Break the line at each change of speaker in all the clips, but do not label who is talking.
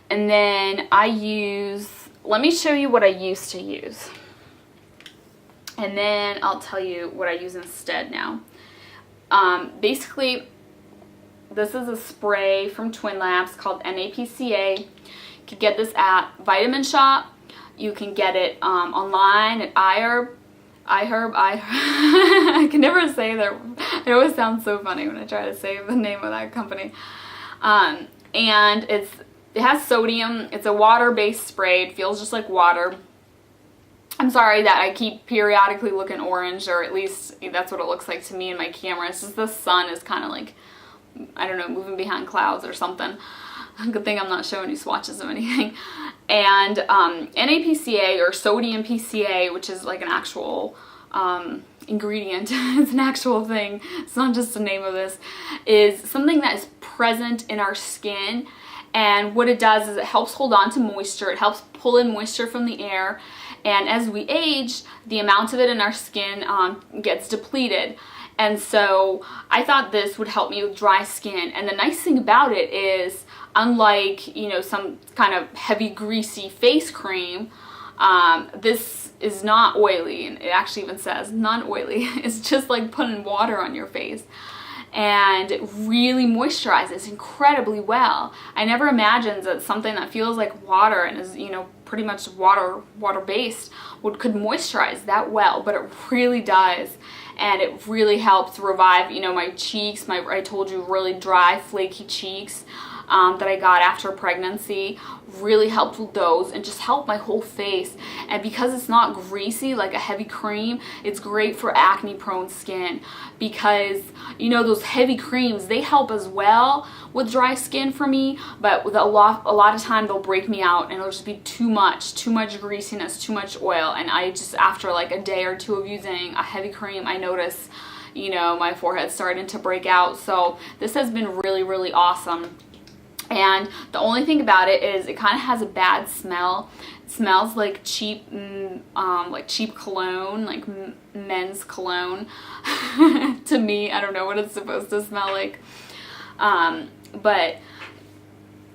And then I use, let me show you what I used to use. And then I'll tell you what I use instead now. Basically, this is a spray from Twinlabs called Na-PCA. You can get this at Vitamin Shop. You can get it online at iHerb. I can never say that. It always sounds so funny when I try to say the name of that company. And it has sodium. It's a water-based spray. It feels just like water. I'm sorry that I keep periodically looking orange, or at least that's what it looks like to me in my camera. It's just the sun is kind of like, I don't know, moving behind clouds or something. Good thing I'm not showing you swatches of anything. And Na-PCA, or Sodium PCA, which is like an actual ingredient, it's an actual thing, it's not just the name of this, is something that is present in our skin. And what it does is it helps hold on to moisture, it helps pull in moisture from the air, and as we age, the amount of it in our skin gets depleted. And so I thought this would help me with dry skin. And the nice thing about it is, unlike, you know, some kind of heavy greasy face cream, this is not oily, and it actually even says non-oily. It's just like putting water on your face, and it really moisturizes incredibly well. I never imagined that something that feels like water and is, you know, pretty much water-based could moisturize that well, but it really does. And it really helps revive, you know, my cheeks, I told you, really dry, flaky cheeks that I got after pregnancy. Really helped with those, and just helped my whole face. And because it's not greasy like a heavy cream, it's great for acne prone skin, because, you know, those heavy creams, they help as well with dry skin for me, but with a lot of time they'll break me out, and it'll just be too much greasiness, too much oil. And I just, after like a day or two of using a heavy cream, I notice, you know, my forehead starting to break out. So this has been really, really awesome. And the only thing about it is it kind of has a bad smell. It smells like cheap cologne, like men's cologne. To me, I don't know what it's supposed to smell like. But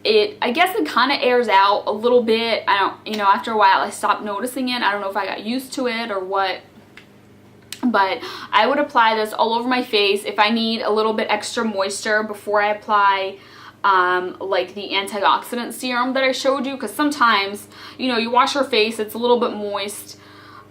I guess it kind of airs out a little bit. You know, after a while I stopped noticing it. I don't know if I got used to it or what. But I would apply this all over my face if I need a little bit extra moisture before I apply like the antioxidant serum that I showed you, because sometimes, you know, you wash your face, it's a little bit moist,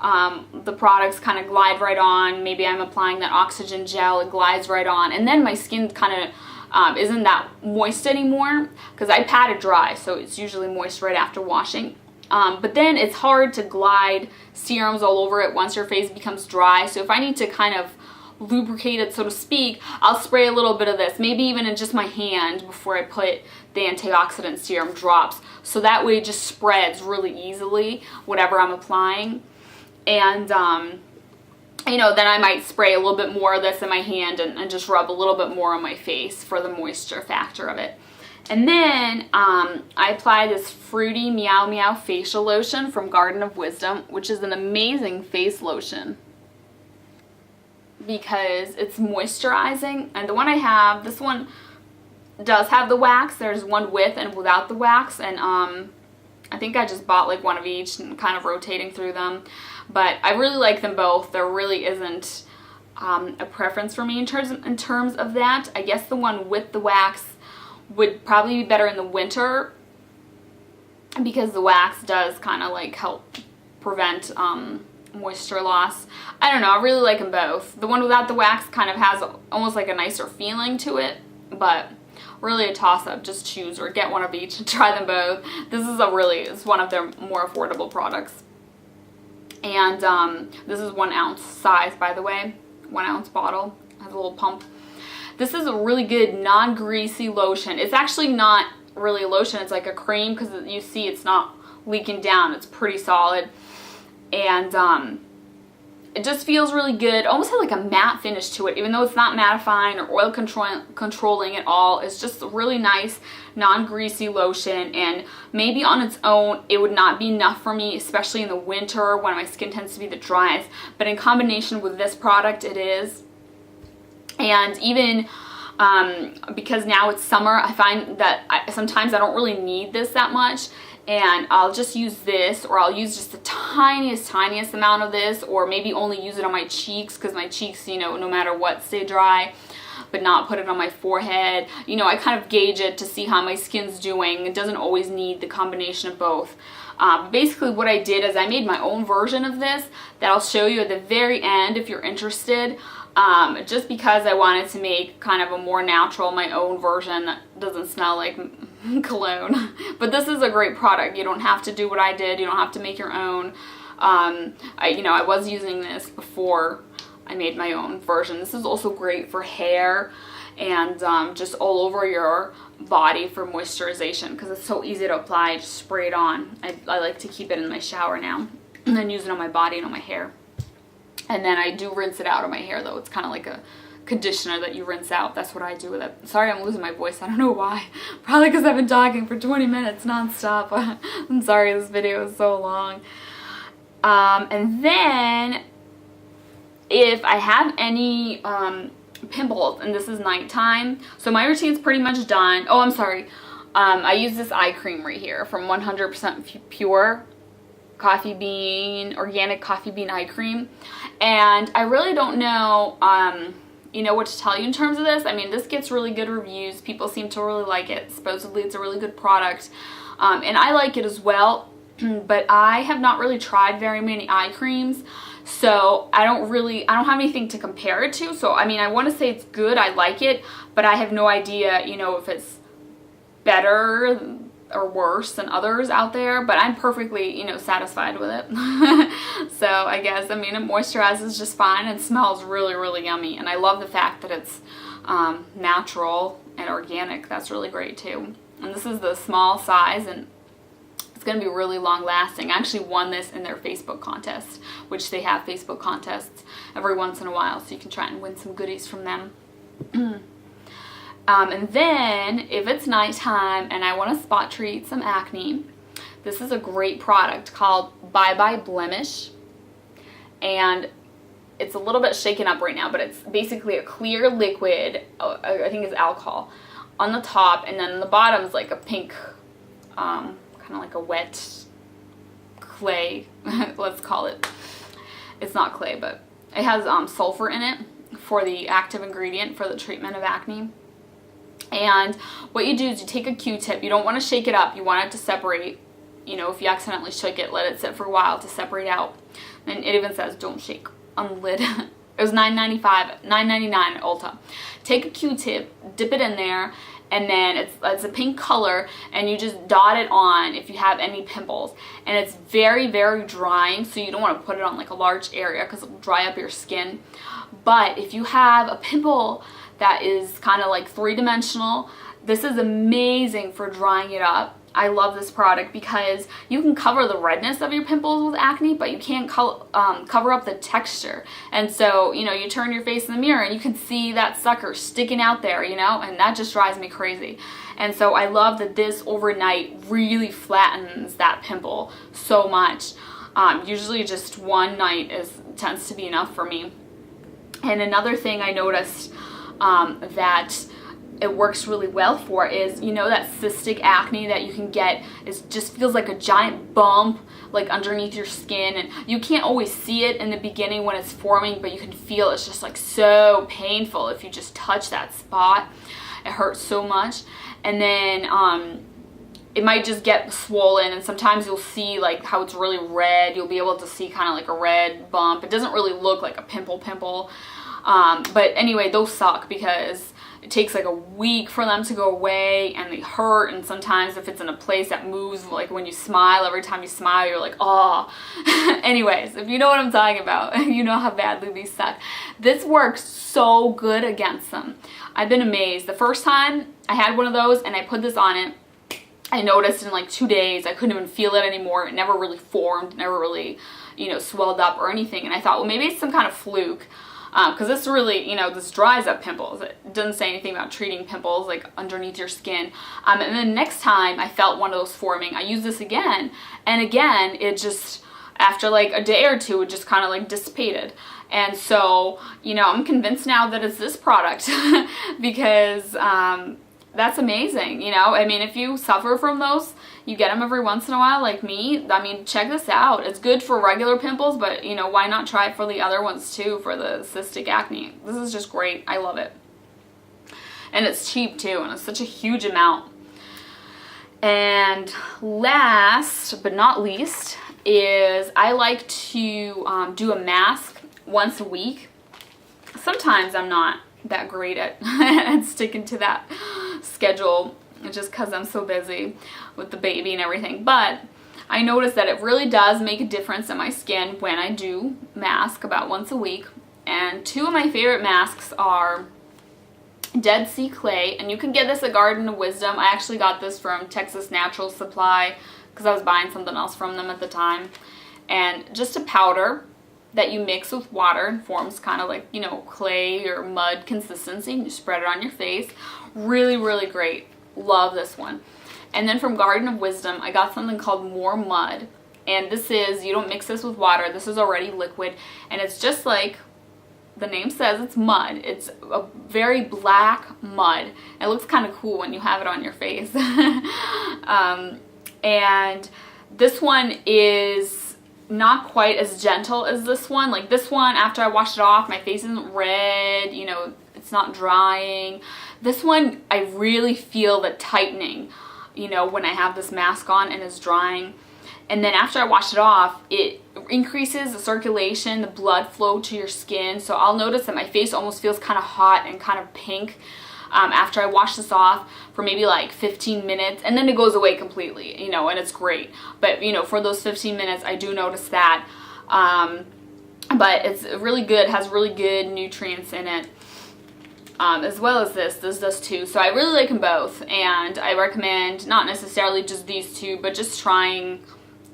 the products kind of glide right on. Maybe I'm applying that oxygen gel, it glides right on, and then my skin kind of isn't that moist anymore, because I pat it dry, so it's usually moist right after washing. But then it's hard to glide serums all over it once your face becomes dry. So if I need to kind of lubricate it, so to speak, I'll spray a little bit of this, maybe even in just my hand before I put the antioxidant serum drops, so that way it just spreads really easily, whatever I'm applying. And you know, then I might spray a little bit more of this in my hand and just rub a little bit more on my face for the moisture factor of it. And then I apply this fruity Meow Meow facial lotion from Garden of Wisdom, which is an amazing face lotion because it's moisturizing. And the one I have, this one does have the wax. There's one with and without the wax, and I think I just bought like one of each and kind of rotating through them. But I really like them both. There really isn't a preference for me in terms of that. I guess the one with the wax would probably be better in the winter, because the wax does kind of like help prevent moisture loss. I don't know, I really like them both. The one without the wax kind of has almost like a nicer feeling to it, but really a toss-up. Just choose or get one of each and try them both. This is it's one of their more affordable products. And this is 1 ounce size, by the way. 1 ounce bottle, has a little pump. This is a really good non-greasy lotion. It's actually not really a lotion, it's like a cream, because you see it's not leaking down. It's pretty solid. And it just feels really good. Almost has like a matte finish to it, even though it's not mattifying or oil controlling at all. It's just a really nice non-greasy lotion, and maybe on its own it would not be enough for me, especially in the winter when my skin tends to be the driest. But in combination with this product, it is. And even because now it's summer. I find that sometimes I don't really need this that much, and I'll just use this, or I'll use just the tiniest amount of this, or maybe only use it on my cheeks, because my cheeks, you know, no matter what, stay dry, but not put it on my forehead. You know, I kind of gauge it to see how my skin's doing. It doesn't always need the combination of both. Basically what I did is I made my own version of this that I'll show you at the very end if you're interested. Just because I wanted to make kind of a more natural, my own version that doesn't smell like cologne. But this is a great product. You don't have to do what I did. You don't have to make your own. I was using this before I made my own version. This is also great for hair and just all over your body for moisturization, because it's so easy to apply. Just spray it on. I like to keep it in my shower now and then use it on my body and on my hair. And then I do rinse it out of my hair, though. It's kind of like a conditioner that you rinse out. That's what I do with it. Sorry, I'm losing my voice. I don't know why. Probably because I've been talking for 20 minutes nonstop. I'm sorry, this video is so long. And then if I have any pimples, and this is nighttime, so my routine's pretty much done. Oh, I'm sorry. I use this eye cream right here from 100% pure coffee bean, organic coffee bean eye cream. And I really don't know, what to tell you in terms of this. I mean, this gets really good reviews. People seem to really like it. Supposedly it's a really good product. And I like it as well, but I have not really tried very many eye creams. So I don't have anything to compare it to. So, I mean, I want to say it's good. I like it, but I have no idea, if it's better or worse than others out there, but I'm perfectly, satisfied with it. So I guess, it moisturizes just fine and smells really, really yummy. And I love the fact that it's natural and organic. That's really great too. And this is the small size, and it's going to be really long lasting. I actually won this in their Facebook contest, which they have Facebook contests every once in a while, so you can try and win some goodies from them. And then if it's nighttime and I want to spot treat some acne, this is a great product called Bye Bye Blemish. And it's a little bit shaken up right now, but it's basically a clear liquid, I think it's alcohol, on the top, and then the bottom is like a pink, kind of like a wet clay, let's call it. It's not clay, but it has sulfur in it for the active ingredient for the treatment of acne. And what you do is you take a Q-tip. You don't want to shake it up. You want it to separate. If you accidentally shake it, let it sit for a while to separate out. And it even says don't shake on the lid. It was $9.95, $9.99 at Ulta. Take a Q-tip, dip it in there, and then it's a pink color, and you just dot it on if you have any pimples. And it's very, very drying, so you don't want to put it on like a large area because it'll dry up your skin. But if you have a pimple that is kind of like three-dimensional, this is amazing for drying it up. I love this product because you can cover the redness of your pimples with acne, but you can't cover up the texture. And so, you turn your face in the mirror and you can see that sucker sticking out there, and that just drives me crazy. And so I love that this overnight really flattens that pimple so much. Usually just one night tends to be enough for me. And another thing I noticed that it works really well for is, that cystic acne that you can get just feels like a giant bump like underneath your skin, and you can't always see it in the beginning when it's forming, but you can feel it's just like so painful if you just touch that spot. It hurts so much. And then it might just get swollen, and sometimes you'll see like how it's really red. You'll be able to see kind of like a red bump. It doesn't really look like a pimple. But anyway, those suck because it takes like a week for them to go away, and they hurt. And sometimes if it's in a place that moves, like when you smile, every time you smile you're like, oh. Anyways, if you know what I'm talking about, you know how badly these suck. This works so good against them. I've been amazed. The first time I had one of those and I put this on it, I noticed in like 2 days I couldn't even feel it anymore. It never really formed, never really, swelled up or anything. And I thought, well, maybe it's some kind of fluke. Because this really, this dries up pimples. It doesn't say anything about treating pimples like underneath your skin. And then next time I felt one of those forming, I used this again, and again it just, after like a day or two, it just kind of like dissipated. And so, you know, I'm convinced now that it's this product because that's amazing, you know. I mean, if you suffer from those, you get them every once in a while like me, I mean, check this out. It's good for regular pimples, but, you know, why not try it for the other ones too, for the cystic acne. This is just great. I love it. And it's cheap too, and it's such a huge amount. And last but not least is I like to do a mask once a week. Sometimes I'm not that great at sticking to that schedule just because I'm so busy with the baby and everything, but I noticed that it really does make a difference in my skin when I do mask about once a week. And two of my favorite masks are Dead Sea Clay, and you can get this at Garden of Wisdom. I actually got this from Texas Natural Supply because I was buying something else from them at the time. And just a powder that you mix with water and forms kind of like, you know, clay or mud consistency, and you spread it on your face. Really, really great. Love this one. And then from Garden of Wisdom, I got something called Moor Mud. And this is, you don't mix this with water. This is already liquid. And it's just like the name says, it's mud. It's a very black mud. It looks kind of cool when you have it on your face. And this one is not quite as gentle as this one. Like this one, after I wash it off, my face isn't red, you know, it's not drying. This one, I really feel the tightening, you know, when I have this mask on and it's drying. And then after I wash it off, it increases the circulation, the blood flow to your skin. So I'll notice that my face almost feels kind of hot and kind of pink after I wash this off for maybe like 15 minutes. And then it goes away completely, you know, and it's great. But, you know, for those 15 minutes, I do notice that. But it's really good, has really good nutrients in it. As well as this does too. So I really like them both, and I recommend not necessarily just these two, but just trying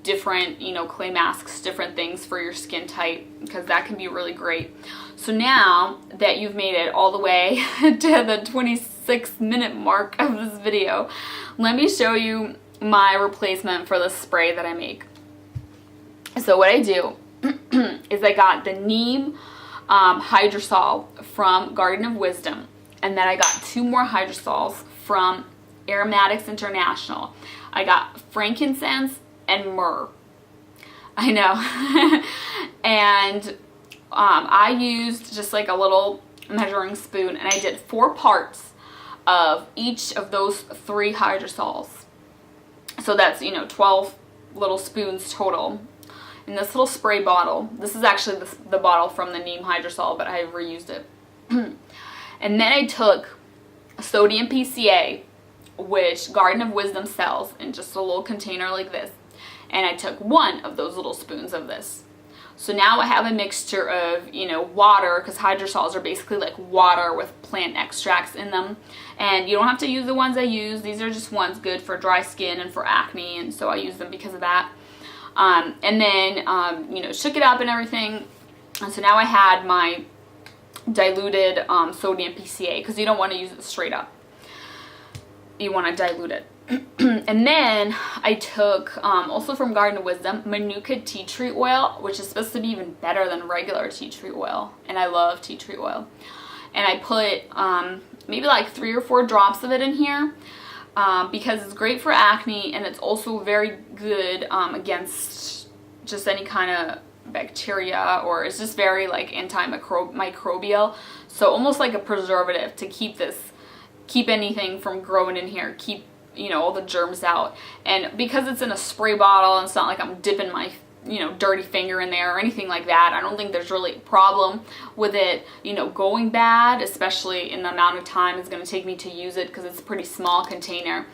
different, you know, clay masks, different things for your skin type, because that can be really great. So now that you've made it all the way to the 26-minute mark of this video, let me show you my replacement for the spray that I make. So what I do is I got the Neem hydrosol from Garden of Wisdom, and then I got 2 more hydrosols from Aromatics International. I got Frankinsence and Myrrh. I know. And I used just like a little measuring spoon, and I did 4 parts of each of those 3 hydrosols. So that's, you know, 12 little spoons total. In this little spray bottle. This is actually the bottle from the Neem hydrosol, but I reused it. And then I took Sodium PCA, which Garden of Wisdom sells in just a little container like this. And I took 1 of those little spoons of this. So now I have a mixture of, you know, water, because hydrosols are basically like water with plant extracts in them. And you don't have to use the ones I use. These are just ones good for dry skin and for acne, and so I use them because of that. And then, you know, shook it up and everything. And so now I had my diluted Sodium PCA, because you don't want to use it straight up. You want to dilute it. And then I took, also from Garden of Wisdom, Manuka Tea Tree Oil, which is supposed to be even better than regular tea tree oil. And I love tea tree oil. And I put maybe like 3 or 4 drops of it in here. Because it's great for acne, and it's also very good against just any kind of bacteria, or it's just very like antimicrobial. So almost like a preservative to keep anything from growing in here, keep, you know, all the germs out. And because it's in a spray bottle, and it's not like I'm dipping my, you know, dirty finger in there or anything like that, I don't think there's really a problem with it, you know, going bad, especially in the amount of time it's going to take me to use it, because it's a pretty small container.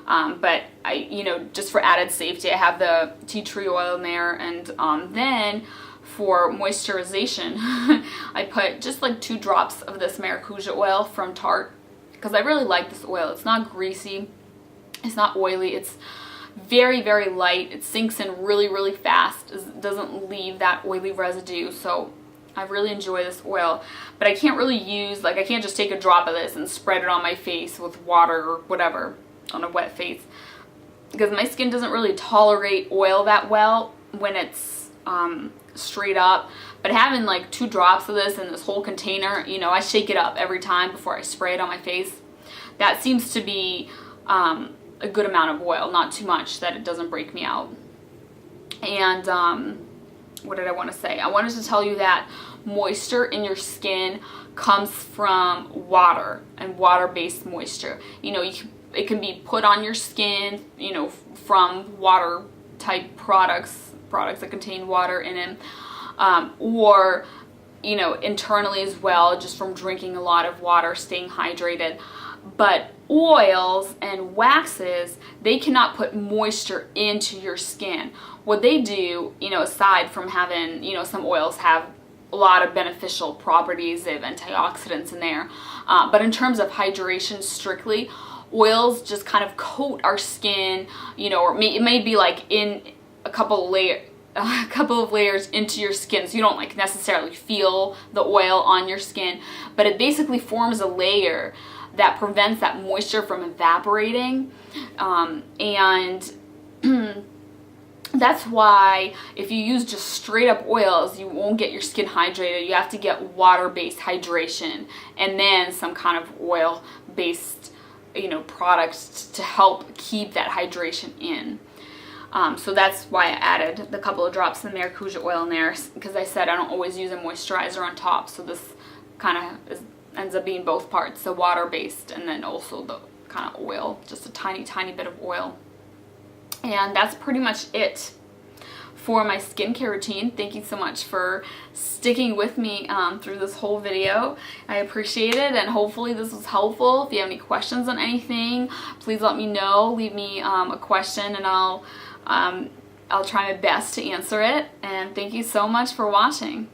But I, you know, just for added safety, I have the tea tree oil in there. And then for moisturization, I put just like 2 drops of this Maracuja oil from Tarte, because I really like this oil. It's not greasy, it's not oily, it's very, very light. It sinks in really, really fast. It doesn't leave that oily residue. So I really enjoy this oil. But I can't really use, like, I can't just take a drop of this and spread it on my face with water or whatever on a wet face, because my skin doesn't really tolerate oil that well when it's straight up, but having like 2 drops of this in this whole container, you know, I shake it up every time before I spray it on my face. That seems to be a good amount of oil, not too much that it doesn't break me out. And what did I want to say? I wanted to tell you that moisture in your skin comes from water and water-based moisture. You know, it can be put on your skin, you know, from water type products that contain water in it, or, you know, internally as well, just from drinking a lot of water, staying hydrated. But oils and waxes, they cannot put moisture into your skin. What they do, you know, aside from having, you know, some oils have a lot of beneficial properties, they have antioxidants in there, but in terms of hydration strictly, oils just kind of coat our skin, you know, or it may be like in a couple of layers into your skin, so you don't like necessarily feel the oil on your skin, but it basically forms a layer that prevents that moisture from evaporating, and that's why if you use just straight up oils, you won't get your skin hydrated. You have to get water-based hydration and then some kind of oil-based, you know, products to help keep that hydration in. So that's why I added the couple of drops of the Maracuja oil in there, because I said I don't always use a moisturizer on top, so this kind of ends up being both parts, the water-based and then also the kind of oil, just a tiny bit of oil. And that's pretty much it for my skincare routine. Thank you so much for sticking with me through this whole video. I appreciate it, and hopefully this was helpful. If you have any questions on anything, please let me know. Leave me a question and I'll try my best to answer it. And thank you so much for watching.